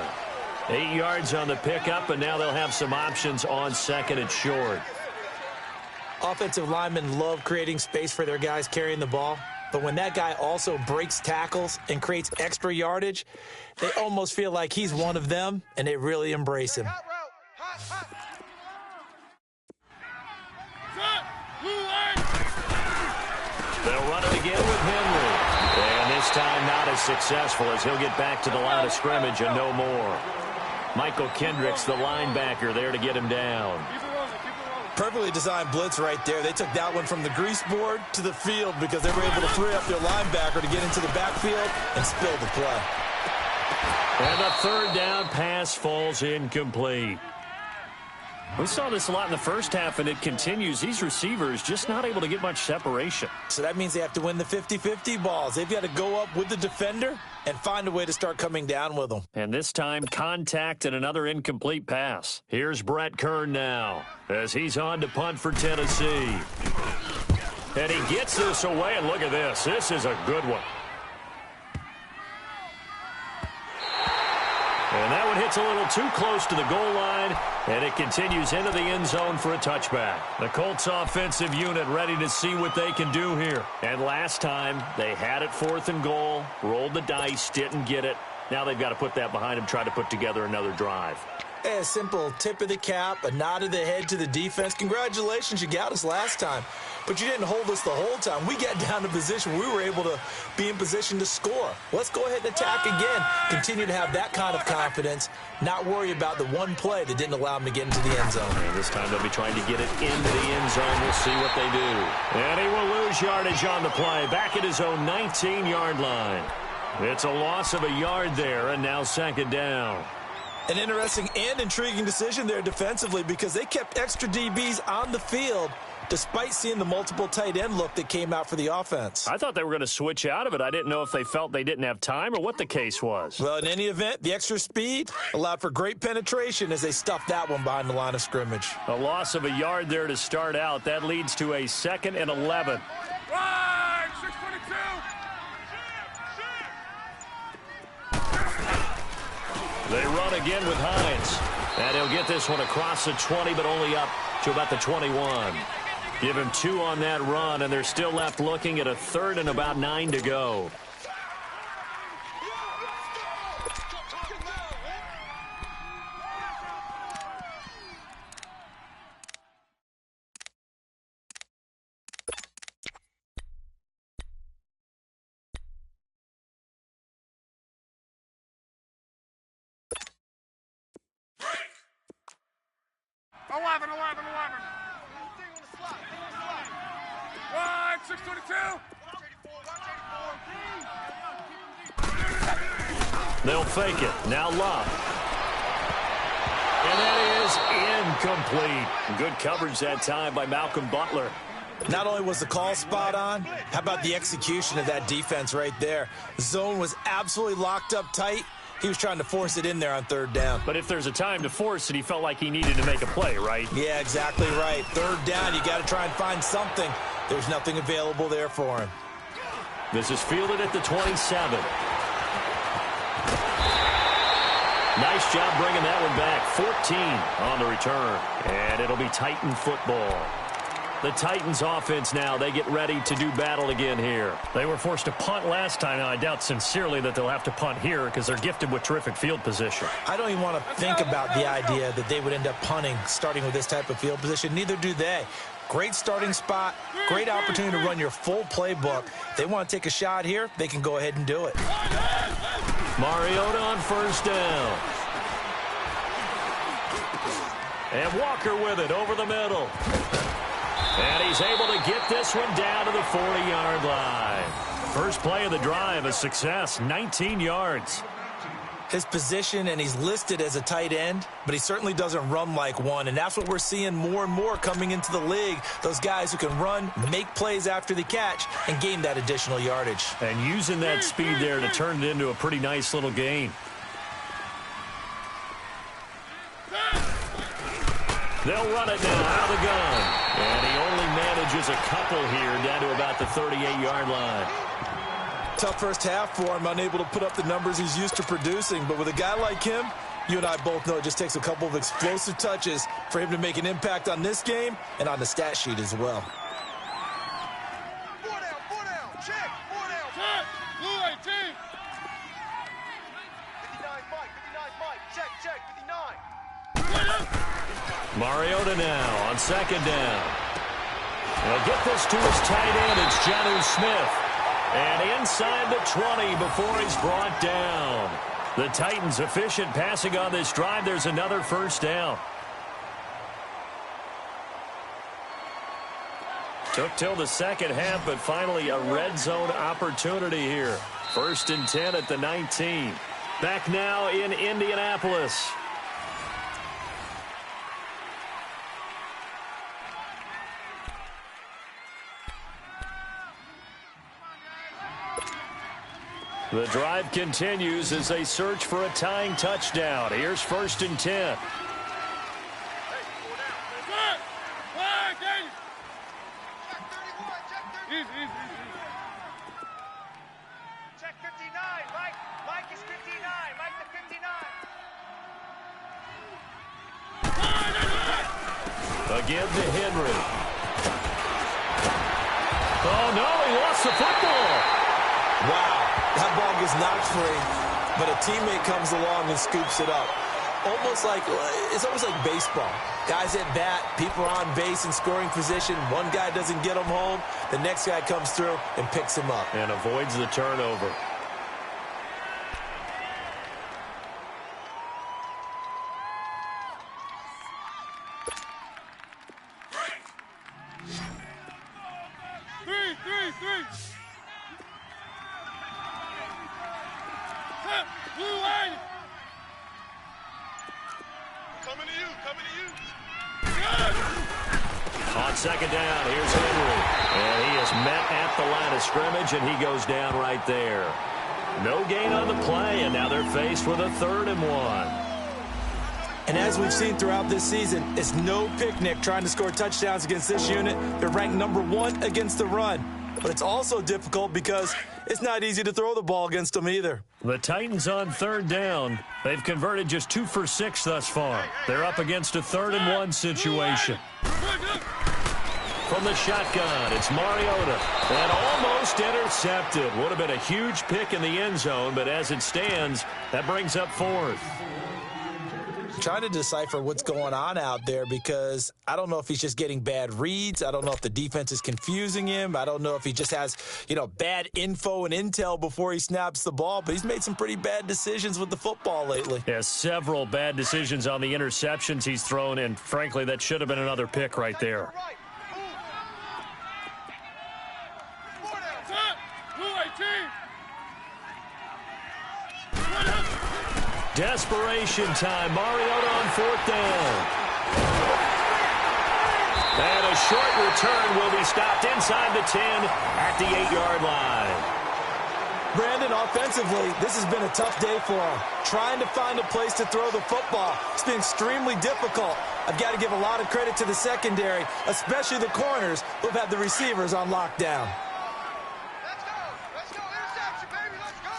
8 yards on the pickup, and now they'll have some options on second and short. Offensive linemen love creating space for their guys carrying the ball. But when that guy also breaks tackles and creates extra yardage, they almost feel like he's one of them, and they really embrace him. They'll run it again with Henry. And this time not as successful as he'll get back to the line of scrimmage and no more. Michael Kendricks, the linebacker, there to get him down. Perfectly designed blitz right there. They took that one from the grease board to the field because they were able to free up their linebacker to get into the backfield and spill the play. And the third down pass falls incomplete. We saw this a lot in the first half, and it continues. These receivers just not able to get much separation. So that means they have to win the 50-50 balls. They've got to go up with the defender and find a way to start coming down with them. And this time, contact and another incomplete pass. Here's Brett Kern now as he's on to punt for Tennessee. And he gets this away, and look at this. This is a good one. And that one hits a little too close to the goal line, and it continues into the end zone for a touchback. The Colts offensive unit ready to see what they can do here. And last time, they had it 4th and goal, rolled the dice, didn't get it. Now they've got to put that behind them, try to put together another drive. A simple tip of the cap, a nod of the head to the defense. Congratulations, you got us last time. But you didn't hold us the whole time. We got down to position. We were able to be in position to score. Let's go ahead and attack again. Continue to have that kind of confidence. Not worry about the one play that didn't allow them to get into the end zone. And this time they'll be trying to get it into the end zone. We'll see what they do. And he will lose yardage on the play. Back at his own 19-yard line. It's a loss of a yard there, and now second down. An interesting and intriguing decision there defensively because they kept extra DBs on the field despite seeing the multiple tight end look that came out for the offense. I thought they were going to switch out of it. I didn't know if they felt they didn't have time or what the case was. Well, in any event, the extra speed allowed for great penetration as they stuffed that one behind the line of scrimmage. A loss of a yard there to start out. That leads to a 2nd and 11. Right, 622. They run again with Hines. And he'll get this one across the 20, but only up to about the 21. Give him 2 on that run, and they're still left looking at a 3rd and about 9 to go. 11. Wide, 622. They'll fake it. Now Love. And that is incomplete. Good coverage that time by Malcolm Butler. Not only was the call spot on, how about the execution of that defense right there? The zone was absolutely locked up tight. He was trying to force it in there on third down. But if there's a time to force it, he felt like he needed to make a play, right? Yeah, exactly right. Third down, you got to try and find something. There's nothing available there for him. This is fielded at the 27. Nice job bringing that one back. 14 on the return. And it'll be Titan football. The Titans offense now, they get ready to do battle again here. They were forced to punt last time. Now, I doubt sincerely that they'll have to punt here because they're gifted with terrific field position. I don't even want to think about the idea that they would end up punting starting with this type of field position. Neither do they. Great starting spot, great opportunity to run your full playbook. If they want to take a shot here, they can go ahead and do it. Mariota on first down. And Walker with it over the middle. And he's able to get this one down to the 40-yard line. First play of the drive, a success, 19 yards. His position, and he's listed as a tight end, but he certainly doesn't run like one, and that's what we're seeing more and more coming into the league. Those guys who can run, make plays after the catch, and gain that additional yardage. And using that speed there to turn it into a pretty nice little gain. They'll run it now out of the gun. And he only manages a couple here down to about the 38-yard line. Tough first half for him, unable to put up the numbers he's used to producing. But with a guy like him, you and I both know it just takes a couple of explosive touches for him to make an impact on this game and on the stat sheet as well. 4 down, check, 4 down. Check, blue 18. 59 Mike, check, 59. Mariota now on second down. He'll get this to his tight end. It's Jonnu Smith. And inside the 20 before he's brought down. The Titans efficient passing on this drive. There's another first down. Took till the second half, but finally a red zone opportunity here. 1st and 10 at the 19. Back now in Indianapolis. The drive continues as they search for a tying touchdown. Here's 1st and 10. Check 59, Mike is 59, Mike the 59. Again to Henry. Oh, no, he lost the football. Wow, that ball gets knocked free, but a teammate comes along and scoops it up. It's almost like baseball. Guys at bat, people are on base in scoring position. One guy doesn't get him home. The next guy comes through and picks him up. And avoids the turnover. Three. Blue 80. Coming to you. On second down, here's Henry. And he is met at the line of scrimmage, and he goes down right there. No gain on the play, and now they're faced with a 3rd and 1. And as we've seen throughout this season, it's no picnic trying to score touchdowns against this unit. They're ranked number 1 against the run. But it's also difficult because it's not easy to throw the ball against them either. The Titans on 3rd down. They've converted just 2 for 6 thus far. They're up against a 3rd and 1 situation. From the shotgun, it's Mariota. And almost intercepted. Would have been a huge pick in the end zone, but as it stands, that brings up 4th. trying to decipher what's going on out there because I don't know if he's just getting bad reads. I don't know if the defense is confusing him. I don't know if he just has, bad info and intel before he snaps the ball, but he's made some pretty bad decisions with the football lately. Yeah, several bad decisions on the interceptions he's thrown, and frankly, that should have been another pick right there. Desperation time. Mariota on 4th down. And a short return will be stopped inside the 10 at the 8-yard line. Brandon, offensively, this has been a tough day for him. Trying to find a place to throw the football. It's been extremely difficult. I've got to give a lot of credit to the secondary, especially the corners who have had the receivers on lockdown. Let's go. Interception, baby. Let's go.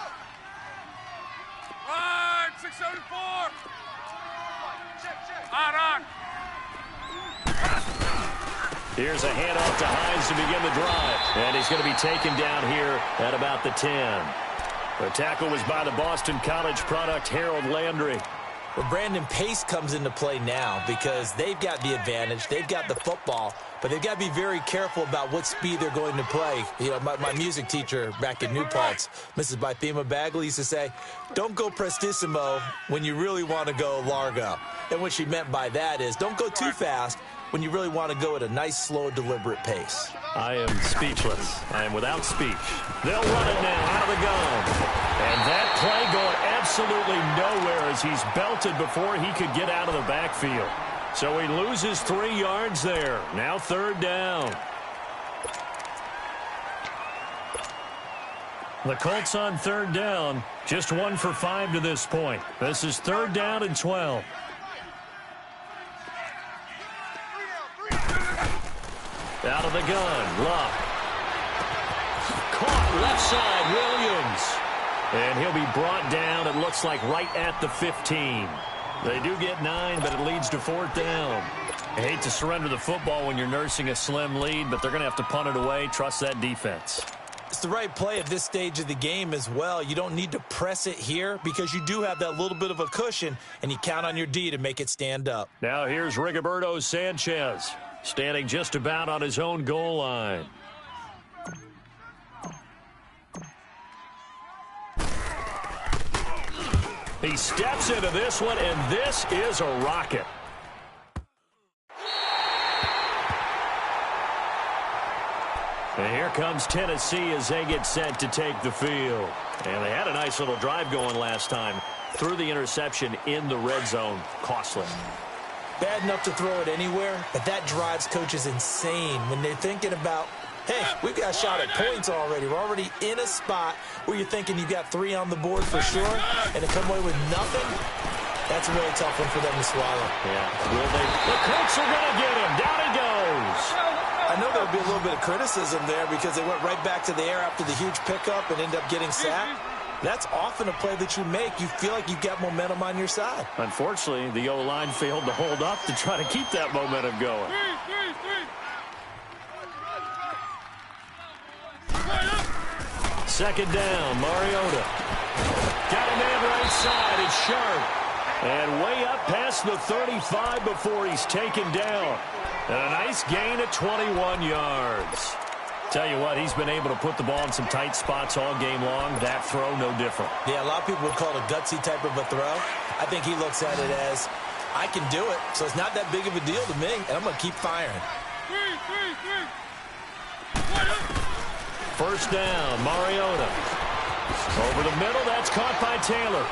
Line 674. Check. On. Here's a handoff to Hines to begin the drive. And he's going to be taken down here at about the 10. The tackle was by the Boston College product, Harold Landry. Well, Brandon, pace comes into play now because they've got the advantage. They've got the football, but they've got to be very careful about what speed they're going to play. My music teacher back in New Paltz, Mrs. Bythema Bagley, used to say, don't go prestissimo when you really want to go largo. And what she meant by that is don't go too fast when you really want to go at a nice, slow, deliberate pace. I am speechless. I am without speech. They'll run it now out of the gun. And that play going absolutely nowhere as he's belted before he could get out of the backfield. So he loses 3 yards there. Now 3rd down. The Colts on 3rd down. Just 1 for 5 to this point. This is 3rd down and 12. Out of the gun, Luck. Caught left side, Williams. And he'll be brought down, it looks like, right at the 15. They do get 9, but it leads to 4th down. I hate to surrender the football when you're nursing a slim lead, but they're going to have to punt it away. Trust that defense. It's the right play at this stage of the game as well. You don't need to press it here because you do have that little bit of a cushion, and you count on your D to make it stand up. Now here's Rigoberto Sanchez, standing just about on his own goal line. He steps into this one, and this is a rocket. And here comes Tennessee as they get set to take the field. And they had a nice little drive going last time. Threw the interception in the red zone. Costly. Bad enough to throw it anywhere, but that drives coaches insane when they're thinking about, hey, we've got a shot at points already. We're already in a spot where you're thinking you've got 3 on the board for sure, and to come away with nothing, that's a really tough one for them to swallow. Yeah. Will they? The Colts are going to get him. Down he goes. I know there'll be a little bit of criticism there because they went right back to the air after the huge pickup and ended up getting sacked. That's often a play that you make. You feel like you've got momentum on your side. Unfortunately, the O-line failed to hold up to try to keep that momentum going. 2nd down, Mariota. Got a man right side. It's Sharp. And way up past the 35 before he's taken down. And a nice gain at 21 yards. Tell you what, he's been able to put the ball in some tight spots all game long. That throw, no different. Yeah, a lot of people would call it a gutsy type of a throw. I think he looks at it as, I can do it, so it's not that big of a deal to me, and I'm going to keep firing. 1st down, Mariota. Over the middle, that's caught by Taylor.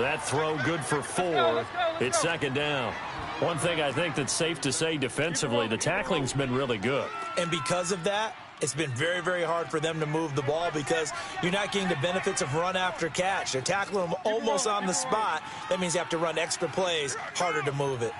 That throw good for 4. It's 2nd down. One thing I think that's safe to say defensively, the tackling's been really good. And because of that, it's been very, very hard for them to move the ball because you're not getting the benefits of run after catch. They're tackling them almost on the spot. That means you have to run extra plays, harder to move it.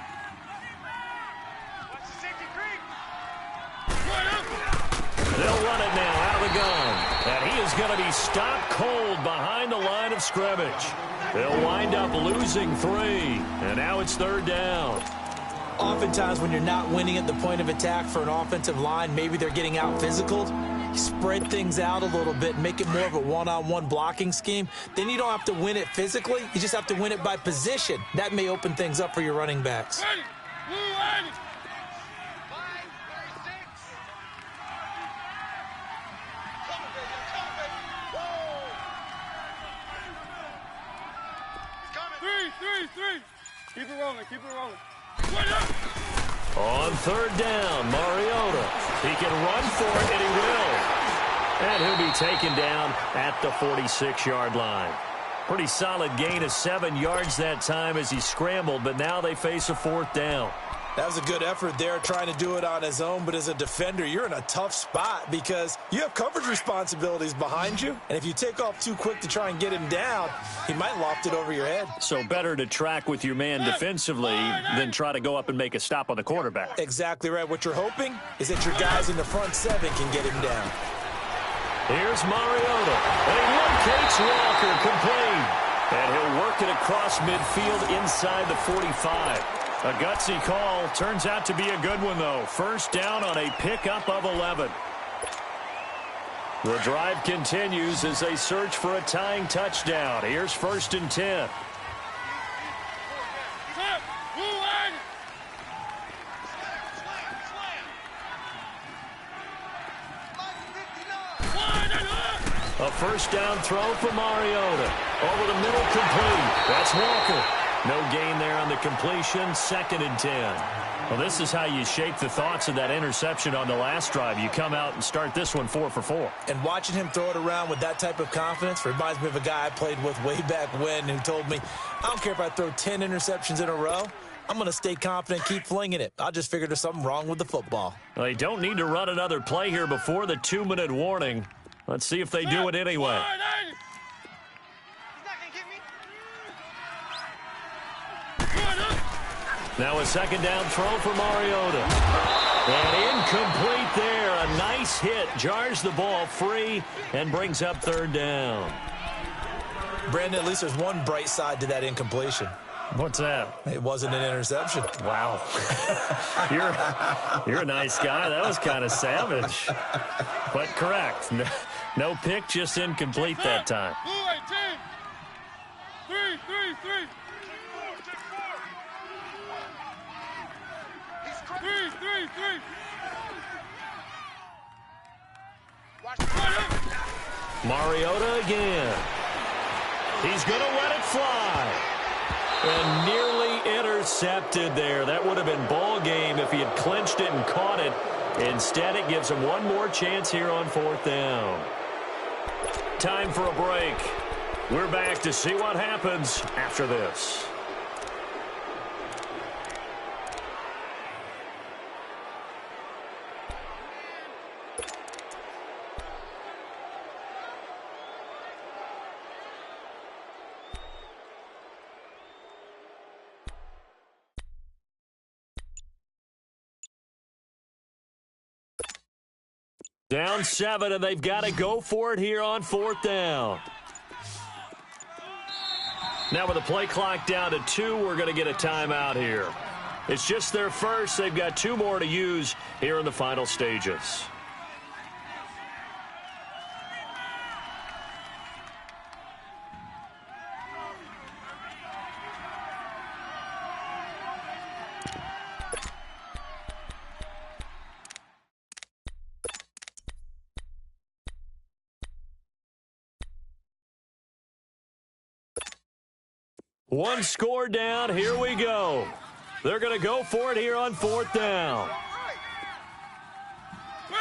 They'll run it now out of the gun. And he is going to be stopped cold behind the line of scrimmage. They'll wind up losing 3. And now it's 3rd down. Oftentimes when you're not winning at the point of attack for an offensive line, maybe they're getting out physicaled. spread things out a little bit and make it more of a one-on-one blocking scheme, then you don't have to win it physically. You just have to win it by position. That may open things up for your running backs. Ready. Blue ready. Three. Keep it rolling. Wait up. On third down, Mariota. He can run for it, and he will. And he'll be taken down at the 46-yard line. Pretty solid gain of 7 yards that time as he scrambled, but now they face a fourth down. That was a good effort there, trying to do it on his own. But as a defender, you're in a tough spot because you have coverage responsibilities behind you. And if you take off too quick to try and get him down, he might loft it over your head. So better to track with your man defensively than try to go up and make a stop on the quarterback. Exactly right. What you're hoping is that your guys in the front seven can get him down. Here's Mariota. And he locates Walker, complete. And he'll work it across midfield inside the 45. A gutsy call. Turns out to be a good one, though. First down on a pickup of 11. The drive continues as they search for a tying touchdown. Here's 1st and 10. A first down throw for Mariota. Over the middle, complete. That's Walker. No gain there on the completion. 2nd and 10. Well, this is how you shape the thoughts of that interception on the last drive. You come out and start this one 4 for 4. And watching him throw it around with that type of confidence reminds me of a guy I played with way back when who told me, I don't care if I throw 10 interceptions in a row. I'm going to stay confident, keep flinging it. I just figured there's something wrong with the football. Well, they don't need to run another play here before the 2-minute warning. Let's see if they do it anyway. Now a 2nd down throw for Mariota. And incomplete there. A nice hit. Jars the ball free and brings up 3rd down. Brandon, at least there's one bright side to that incompletion. What's that? It wasn't an interception. Wow. You're a nice guy. That was kind of savage. But correct. No pick, just incomplete that time. Three. Mariota again. He's going to let it fly. And nearly intercepted there. That would have been ball game if he had clinched it and caught it. Instead, it gives him one more chance here on 4th down. Time for a break. We're back to see what happens after this. Down 7, and they've got to go for it here on 4th down. Now with the play clock down to 2, we're going to get a timeout here. It's just their first. They've got 2 more to use here in the final stages. One score down. Here we go. They're going to go for it here on 4th down. One.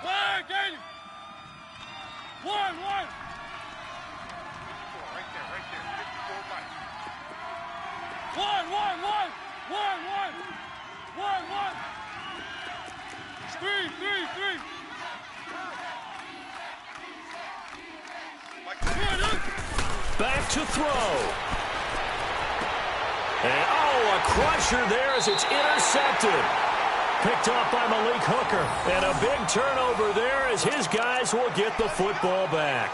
Right there. 54 right. One. Three. Back to throw. And, a crusher there as it's intercepted. Picked off by Malik Hooker. And a big turnover there as his guys will get the football back.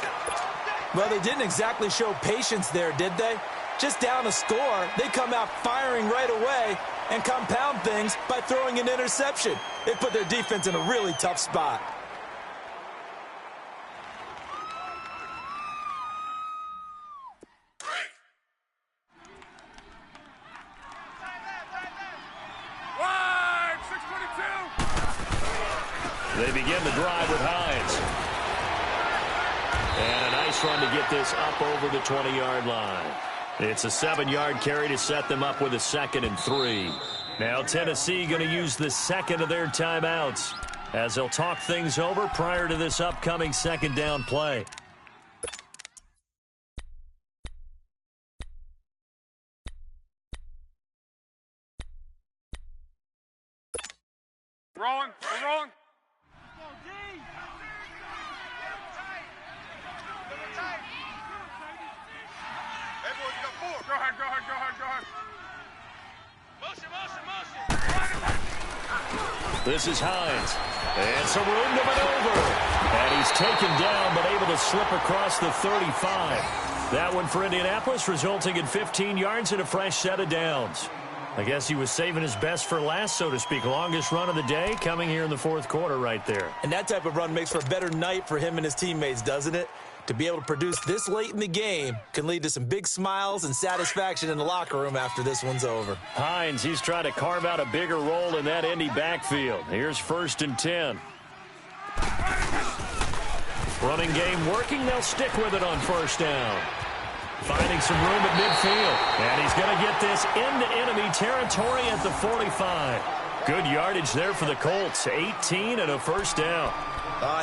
Well, they didn't exactly show patience there, did they? Just down a score, they come out firing right away and compound things by throwing an interception. They put their defense in a really tough spot. begin the drive with Hines. And a nice run to get this up over the 20-yard line. It's a 7-yard carry to set them up with a 2nd and 3. Now Tennessee going to use the second of their timeouts as they'll talk things over prior to this upcoming 2nd down play. Rolling. We're rolling. Everyone's got 4. Go ahead. Motion. This is Hines. And some room to maneuver. And he's taken down but able to slip across the 35. That one for Indianapolis, resulting in 15 yards and a fresh set of downs. I guess he was saving his best for last, so to speak. Longest run of the day coming here in the 4th quarter right there. And that type of run makes for a better night for him and his teammates, doesn't it? To be able to produce this late in the game can lead to some big smiles and satisfaction in the locker room after this one's over. Hines, he's trying to carve out a bigger role in that Indy backfield. Here's 1st and 10. Running game working. They'll stick with it on 1st down. Finding some room at midfield. And he's going to get this into enemy territory at the 45. Good yardage there for the Colts. 18 and a 1st down.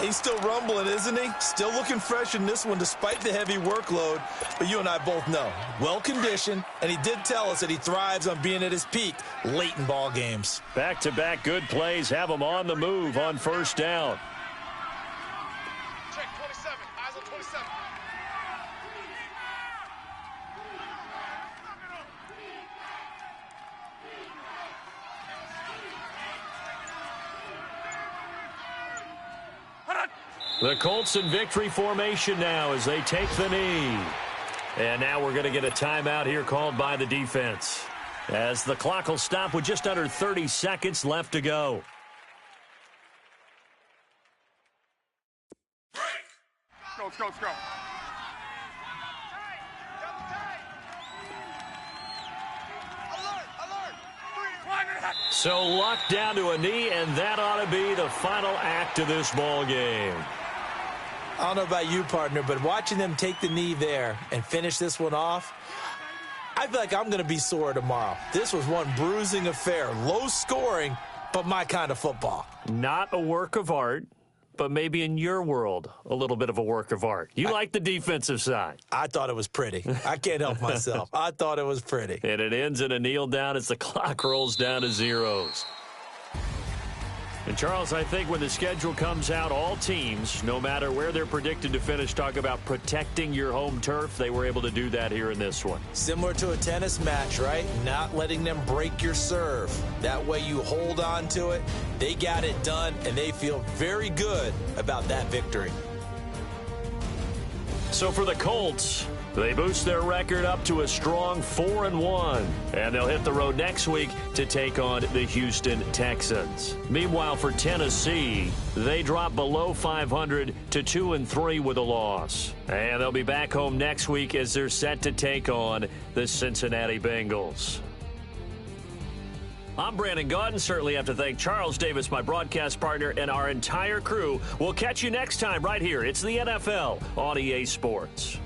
He's still rumbling, isn't he? Still looking fresh in this one despite the heavy workload. But you and I both know, well-conditioned, and he did tell us that he thrives on being at his peak late in ball games. Back-to-back good plays have him on the move on 1st down. Check 27. Eyes on 27. The Colts in victory formation now as they take the knee. And now we're going to get a timeout here called by the defense, as the clock will stop with just under 30 seconds left to go. Let's go. So luck down to a knee, and that ought to be the final act of this ball game. I don't know about you, partner, but watching them take the knee there and finish this one off, I feel like I'm going to be sore tomorrow. This was one bruising affair. Low scoring, but my kind of football. Not a work of art, but maybe in your world, a little bit of a work of art. You like the defensive side. I thought it was pretty. I can't help myself. I thought it was pretty. And it ends in a kneel down as the clock rolls down to zeros. And, Charles, I think when the schedule comes out, all teams, no matter where they're predicted to finish, talk about protecting your home turf. They were able to do that here in this one. Similar to a tennis match, right? Not letting them break your serve. That way you hold on to it. They got it done, and they feel very good about that victory. So for the Colts, they boost their record up to a strong 4-1, and they'll hit the road next week to take on the Houston Texans. Meanwhile, for Tennessee, they drop below 500 to 2-3 with a loss, and they'll be back home next week as they're set to take on the Cincinnati Bengals. I'm Brandon Gaudin. Certainly have to thank Charles Davis, my broadcast partner, and our entire crew. We'll catch you next time right here. It's the NFL on EA Sports.